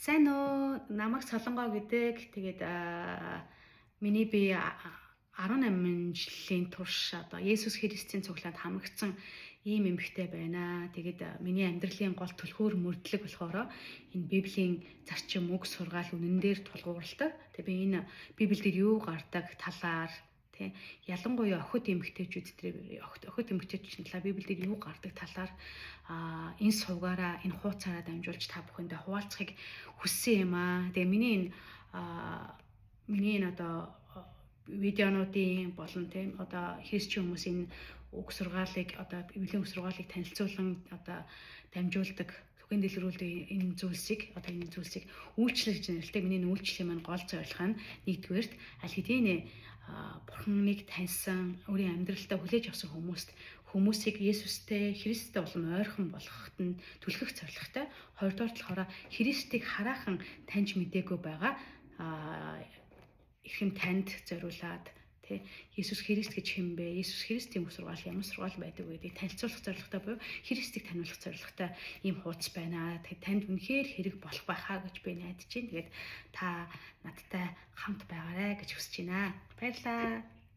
Сайн уу? Намайг Солонгоо гэдэг. Тэгээд миний би 18 жилийн турш одоо Есүс Христийн цуглаанд хамрагдсан ийм эмэгтэй байна. Тэгээд миний амьдралын гол түлхүүр мөрдлөг болохоор энэ Библийн зарчим үг сургаал үнэн дээр тулгуурладаг. Тэгээд би энэ Библиэлд юу гардаг талаар ялангуяа охид эмэгтэйчүүдийн талаар Библиэлд юу гардаг талаар энэ сувгаараа энэ хуудасаараа дамжуулж та бүхэндээ хуваалцахыг хүссэн юм аа. Тэгээ миний энэ одоо видеонуудын болон тийм одоо христчэн хүмүүсийн үг сургаалыг одоо Библийн үг сургаалыг танилцуулан одоо дамжуулдаг түгээн дэлгэрүүлдэг энэ зүйлсийг үйлчлэж нэрэлтэй миний үйлчлэлийн маань гол зорилго нь нэгдүгээрт аль хэдийн Бурханыг таньсан өөрийн амьдралдаа хүлээж авсан хүмүүсийг Есүстэй Христтэй улам ойрхон болгоход нь түлхэх зорилготой. Хоёрдугаар талаараа Христийг хараахан таньж мэдээгүй байгаа ихэм танд зориулаад Есүс Христ гэж хэн бэ? Есүс Христийн үг сургаал ямар сургаал байдаг вэ гэдгийг танилцуулах зорилготой буюу Христийг таниулах зорилготой ийм хуудас байна. Тэгэхээр танд үнэхээр хэрэг болох байхаа гэж би найдаж байна. Тэгээд та надтай хамт байгаарай гэж хүсэж байна. Баярлалаа.